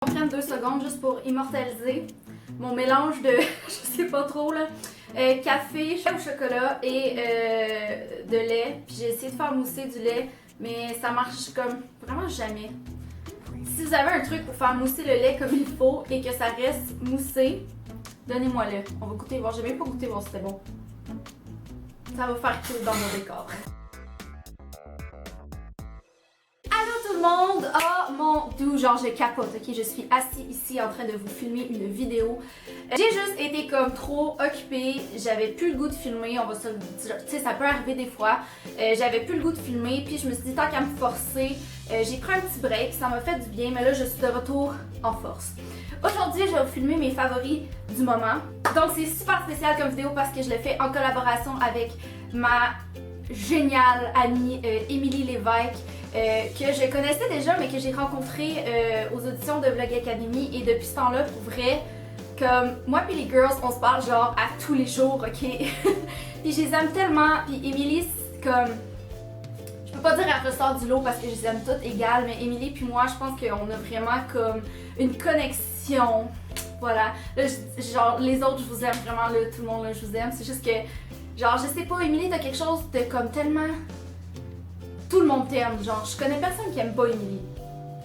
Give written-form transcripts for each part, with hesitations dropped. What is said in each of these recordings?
On prend 2 secondes juste pour immortaliser mon mélange de, je sais pas trop là, café au chocolat et de lait. Puis j'ai essayé de faire mousser du lait, mais ça marche comme vraiment jamais. Si vous avez un truc pour faire mousser le lait comme il faut et que ça reste moussé, donnez-moi-le. On va goûter, voir. J'ai même pas goûté, voir si c'était bon. Ça va faire qu'il dans mon décor. Allô tout le monde! Oh mon dieu, genre je capote, ok? Je suis assise ici en train de vous filmer une vidéo. J'ai juste été comme trop occupée, j'avais plus le goût de filmer, on va se le dire, tu sais, ça peut arriver des fois. J'avais plus le goût de filmer, puis je me suis dit tant qu'à me forcer, j'ai pris un petit break, ça m'a fait du bien, mais là je suis de retour en force. Aujourd'hui, je vais vous filmer mes favoris du moment. Donc c'est super spécial comme vidéo parce que je l'ai fait en collaboration avec ma géniale amie Émilie Lévesque. Que je connaissais déjà mais que j'ai rencontré aux auditions de Vlog Academy et depuis ce temps-là, pour vrai, comme moi puis les girls, on se parle genre à tous les jours, ok? Puis je les aime tellement, puis Émilie, comme, je peux pas dire elle ressort du lot parce que je les aime toutes égales, mais Émilie puis moi, je pense qu'on a vraiment comme une connexion, voilà. Là, genre les autres, je vous aime vraiment, là, tout le monde, là, je vous aime, c'est juste que, genre, je sais pas, Émilie, t'as quelque chose de comme tellement... Tout le monde t'aime, genre je connais personne qui aime pas Émilie,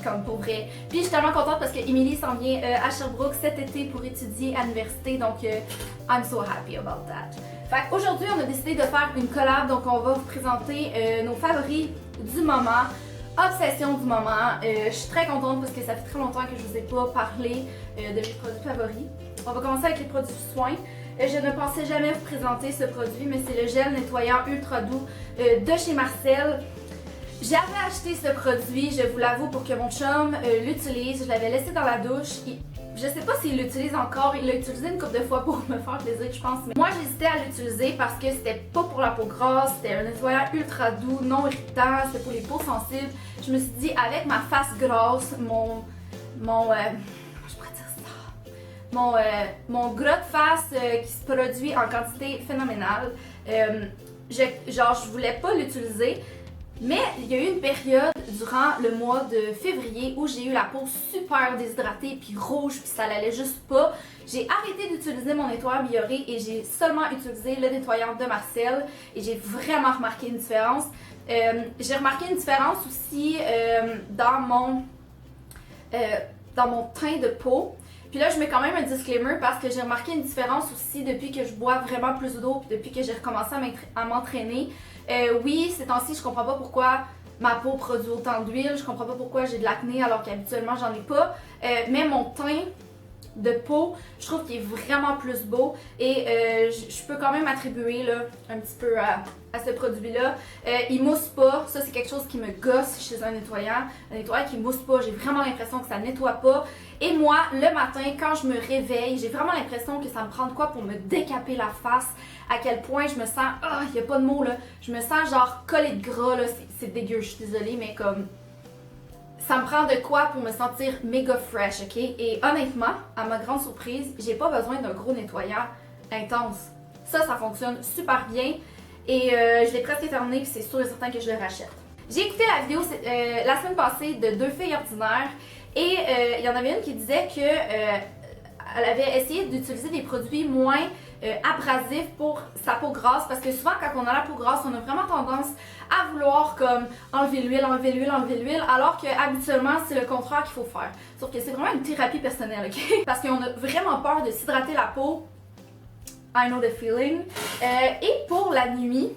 comme pour vrai. Puis je suis tellement contente parce que Émilie s'en vient à Sherbrooke cet été pour étudier à l'université, donc I'm so happy about that. Fait qu'aujourd'hui on a décidé de faire une collab, donc on va vous présenter nos favoris du moment, obsession du moment. Je suis très contente parce que ça fait très longtemps que je vous ai pas parlé de mes produits favoris. On va commencer avec les produits soins. Je ne pensais jamais vous présenter ce produit, mais c'est le gel nettoyant ultra doux de chez Marcel. J'avais acheté ce produit, je vous l'avoue, pour que mon chum l'utilise. Je l'avais laissé dans la douche. Je sais pas s'il l'utilise encore. Il l'a utilisé une couple de fois pour me faire plaisir, je pense. Mais moi, j'hésitais à l'utiliser parce que c'était pas pour la peau grasse. C'était un nettoyant ultra doux, non irritant. C'était pour les peaux sensibles. Je me suis dit, avec ma face grasse, je pourrais dire ça. Mon gras de face qui se produit en quantité phénoménale. Je voulais pas l'utiliser. Mais il y a eu une période durant le mois de février où j'ai eu la peau super déshydratée puis rouge puis ça l'allait juste pas. J'ai arrêté d'utiliser mon nettoyant Bioré et j'ai seulement utilisé le nettoyant de Marcel et j'ai vraiment remarqué une différence. J'ai remarqué une différence aussi dans mon teint de peau. Puis là, je mets quand même un disclaimer parce que j'ai remarqué une différence aussi depuis que je bois vraiment plus d'eau puis depuis que j'ai recommencé à m'entraîner. Oui, ces temps-ci, je comprends pas pourquoi ma peau produit autant d'huile, je comprends pas pourquoi j'ai de l'acné alors qu'habituellement j'en ai pas. Mais mon teint de peau, je trouve qu'il est vraiment plus beau et je peux quand même attribuer là, un petit peu à ce produit-là. Il mousse pas, ça c'est quelque chose qui me gosse chez un nettoyant. Un nettoyant qui mousse pas, j'ai vraiment l'impression que ça nettoie pas. Et moi, le matin, quand je me réveille, j'ai vraiment l'impression que ça me prend de quoi pour me décaper la face. À quel point je me sens, il y a pas de mots là, je me sens genre collée de gras là, c'est dégueu, je suis désolée, mais comme... Ça me prend de quoi pour me sentir méga fresh, ok? Et honnêtement, à ma grande surprise, j'ai pas besoin d'un gros nettoyant intense. Ça fonctionne super bien et je l'ai presque terminé puis c'est sûr et certain que je le rachète. J'ai écouté la vidéo la semaine passée de deux filles ordinaires et il y en avait une qui disait que elle avait essayé d'utiliser des produits moins abrasif pour sa peau grasse parce que souvent quand on a la peau grasse on a vraiment tendance à vouloir comme enlever l'huile alors que habituellement c'est le contraire qu'il faut faire. Sauf que c'est vraiment une thérapie personnelle, ok? Parce qu'on a vraiment peur de s'hydrater la peau. I know the feeling. Et pour la nuit,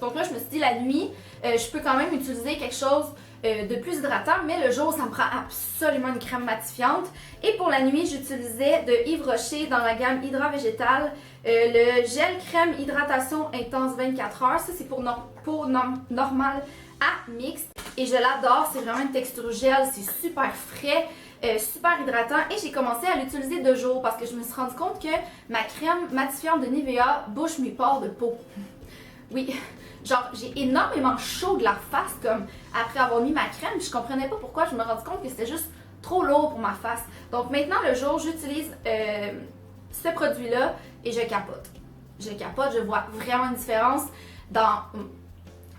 donc là je me suis dit la nuit, je peux quand même utiliser quelque chose de plus hydratant, mais le jour ça me prend absolument une crème matifiante. Et pour la nuit, j'utilisais de Yves Rocher dans la gamme Hydra Végétale le gel crème hydratation intense 24 heures. Ça c'est pour peau normale à mixte et je l'adore, c'est vraiment une texture gel, c'est super frais. Super hydratant et j'ai commencé à l'utiliser 2 jours parce que je me suis rendu compte que ma crème matifiante de Nivea bouche mes pores de peau. Oui, genre j'ai énormément chaud de la face comme après avoir mis ma crème, je comprenais pas pourquoi, je me rendu compte que c'était juste trop lourd pour ma face. Donc maintenant le jour j'utilise ce produit là et je capote. Je capote, je vois vraiment une différence dans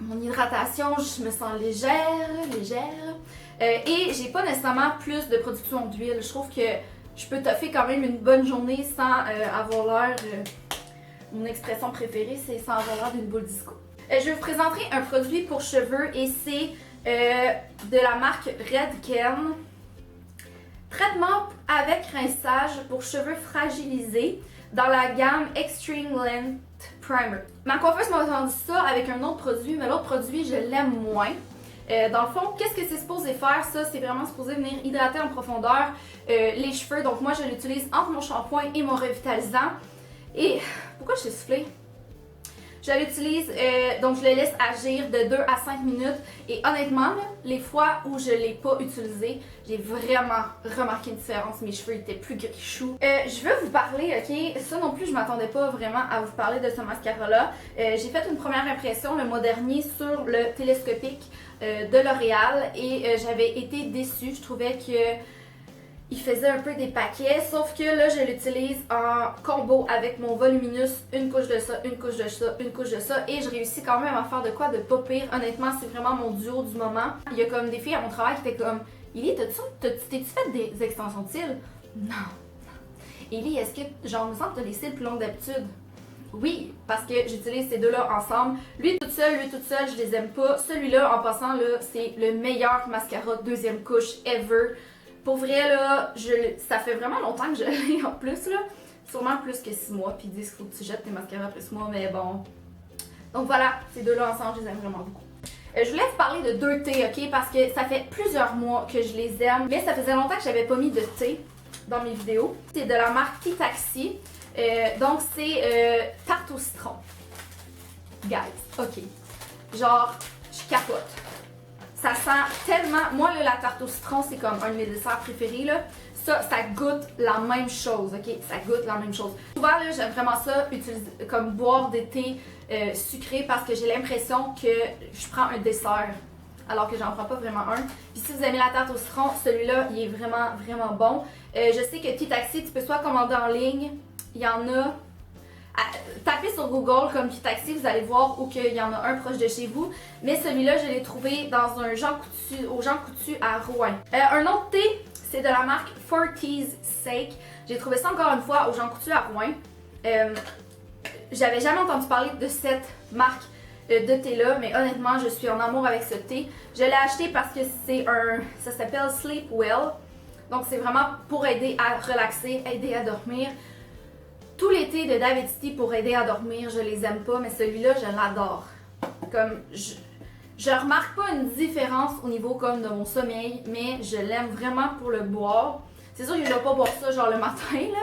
mon hydratation, je me sens légère. Et j'ai pas nécessairement plus de production d'huile. Je trouve que je peux toffer quand même une bonne journée sans avoir l'air... mon expression préférée, c'est sans avoir l'air d'une boule disco. Je vais vous présenter un produit pour cheveux et c'est de la marque Redken. Traitement avec rinçage pour cheveux fragilisés dans la gamme Extreme Length Primer. Ma coiffeuse m'a vendu ça avec un autre produit, mais l'autre produit, je l'aime moins. Dans le fond, qu'est-ce que c'est supposé faire? Ça, c'est vraiment supposé venir hydrater en profondeur les cheveux. Donc moi, je l'utilise entre mon shampoing et mon revitalisant. Et pourquoi je suis soufflée? Je l'utilise, donc je le laisse agir de 2 à 5 minutes. Et honnêtement, là, les fois où je ne l'ai pas utilisé, j'ai vraiment remarqué une différence. Mes cheveux étaient plus gris choux. Je veux vous parler, ok? Ça non plus, je m'attendais pas vraiment à vous parler de ce mascara-là. J'ai fait une première impression le mois dernier sur le télescopique de L'Oréal et j'avais été déçue. Je trouvais que il faisait un peu des paquets, sauf que là, je l'utilise en combo avec mon Voluminous, une couche de ça, une couche de ça, une couche de ça, et je réussis quand même à faire de quoi de pas pire. Honnêtement, c'est vraiment mon duo du moment. Il y a comme des filles à mon travail qui étaient comme « Ellie, t'es-tu fait des extensions de cils? » Non. Ellie, est-ce que, genre, me semble que t'as les cils plus longs que d'habitude? Oui, parce que j'utilise ces deux-là ensemble. Lui toute seule, je les aime pas. Celui-là, en passant, là, c'est le meilleur mascara deuxième couche ever. Pour vrai, là, ça fait vraiment longtemps que je l'ai en plus, là. Sûrement plus que 6 mois. Puis ils disent qu'il faut que tu jettes tes mascaras après 6 mois, mais bon. Donc voilà, ces deux-là ensemble, je les aime vraiment beaucoup. Je voulais vous parler de deux thés, ok? Parce que ça fait plusieurs mois que je les aime. Mais ça faisait longtemps que j'avais pas mis de thé dans mes vidéos. C'est de la marque Titaxi. Donc c'est tarte au citron. Guys, ok. Genre, je capote. Ça sent tellement... Moi, là, la tarte au citron, c'est comme un de mes desserts préférés, là. Ça goûte la même chose, ok? Ça goûte la même chose. Souvent, là, j'aime vraiment ça, comme boire des thés sucrés parce que j'ai l'impression que je prends un dessert alors que j'en prends pas vraiment un. Puis si vous aimez la tarte au citron, celui-là, il est vraiment bon. Je sais que Titaxi, tu peux soit commander en ligne, il y en a... Tapez sur Google comme Titaxi, vous allez voir où qu'il y en a un proche de chez vous. Mais celui-là, je l'ai trouvé dans un au Jean Coutu à Rouen. Un autre thé, c'est de la marque 40's Sake. J'ai trouvé ça encore une fois au Jean Coutu à Rouen. J'avais jamais entendu parler de cette marque de thé-là, mais honnêtement, je suis en amour avec ce thé. Je l'ai acheté parce que ça s'appelle Sleep Well. Donc c'est vraiment pour aider à relaxer, aider à dormir. Tous les thés de David City pour aider à dormir, je les aime pas, mais celui-là, je l'adore. Comme, je remarque pas une différence au niveau comme de mon sommeil, mais je l'aime vraiment pour le boire. C'est sûr que je vais pas boire ça genre le matin, là.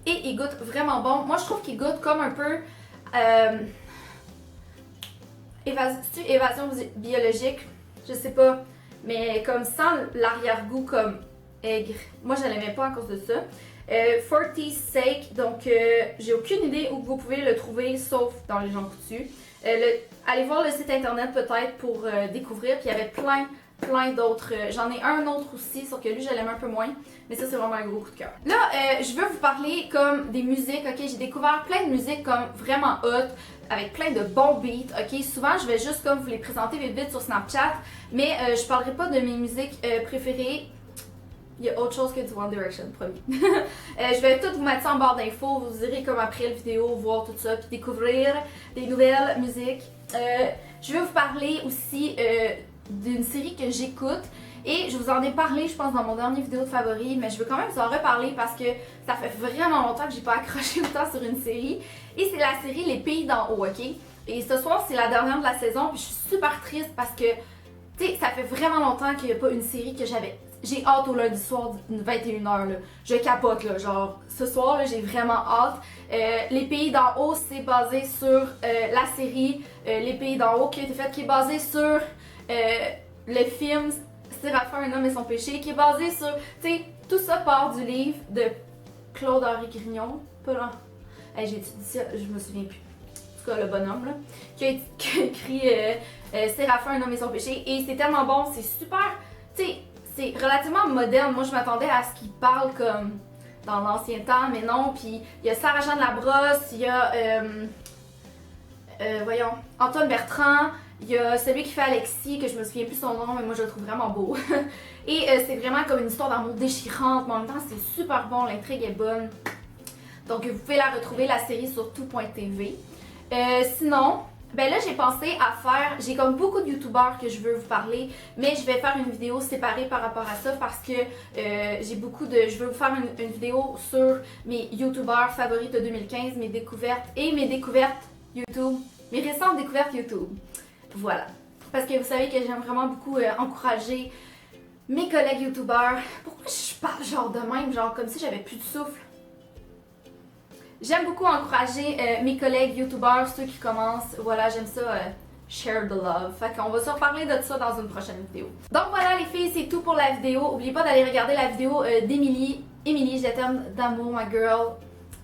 Et il goûte vraiment bon. Moi, je trouve qu'il goûte comme un peu... évasion biologique, je sais pas. Mais comme sans l'arrière-goût comme aigre. Moi, je l'aimais pas à cause de ça. 40's Sake, donc j'ai aucune idée où vous pouvez le trouver sauf dans les Jean Coutu. Allez voir le site internet peut-être pour découvrir, puis il y avait plein d'autres. J'en ai un autre aussi, sauf que lui je l'aime un peu moins, mais ça c'est vraiment un gros coup de cœur. Là, je veux vous parler comme des musiques, ok? J'ai découvert plein de musiques comme vraiment hot, avec plein de bons beats, ok? Souvent je vais juste comme vous les présenter vite sur Snapchat, mais je parlerai pas de mes musiques préférées. Il y a autre chose que du One Direction, promis. Je vais tout vous mettre ça en barre d'infos. Vous irez comme après la vidéo, voir tout ça, puis découvrir des nouvelles musiques. Je vais vous parler aussi d'une série que j'écoute. Et je vous en ai parlé, je pense, dans mon dernier vidéo de favoris, mais je veux quand même vous en reparler parce que ça fait vraiment longtemps que j'ai pas accroché autant sur une série. Et c'est la série Les Pays d'en haut, ok? Et ce soir, c'est la dernière de la saison, puis je suis super triste parce que, tu sais, ça fait vraiment longtemps qu'il n'y a pas une série que j'avais... J'ai hâte au lundi soir, 21h, là. Je capote, là. Genre, ce soir, là, j'ai vraiment hâte. Les Pays d'en haut, c'est basé sur la série Les Pays d'en haut qui a été faite, qui est basé sur le film Séraphin, un homme et son péché, qui est basé sur, tu sais, tout ça part du livre de Claude-Henri Grignon. Pas là. Hey, j'ai étudié ça, je me souviens plus. En tout cas, le bonhomme, là. Qui a écrit Séraphin, un homme et son péché. Et c'est tellement bon, c'est super, tu sais, c'est relativement moderne. Moi, je m'attendais à ce qu'il parle comme dans l'ancien temps, mais non. Puis il y a Sarah-Jeanne Labrosse, il y a voyons, Antoine Bertrand, Il y a celui qui fait Alexis, que je me souviens plus son nom, mais moi je le trouve vraiment beau. Et c'est vraiment comme une histoire d'amour déchirante, mais en même temps c'est super bon, l'intrigue est bonne. Donc vous pouvez la retrouver, la série, sur tout.tv. Sinon, ben là j'ai pensé à faire, j'ai comme beaucoup de youtubeurs que je veux vous parler, mais je vais faire une vidéo séparée par rapport à ça parce que je veux vous faire une vidéo sur mes youtubeurs favoris de 2015, mes découvertes et mes découvertes YouTube, mes récentes découvertes YouTube. Voilà. Parce que vous savez que j'aime vraiment beaucoup encourager mes collègues youtubeurs. Pourquoi je parle genre de même, genre comme si j'avais plus de souffle? J'aime beaucoup encourager mes collègues youtubeurs, ceux qui commencent. Voilà, j'aime ça, share the love. Fait qu'on va se reparler de ça dans une prochaine vidéo. Donc voilà les filles, c'est tout pour la vidéo. N'oubliez pas d'aller regarder la vidéo d'Émilie. Émilie, je t'aime d'amour, ma girl.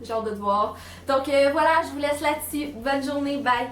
J'ai hâte de te voir. Donc voilà, je vous laisse là-dessus. Bonne journée, bye!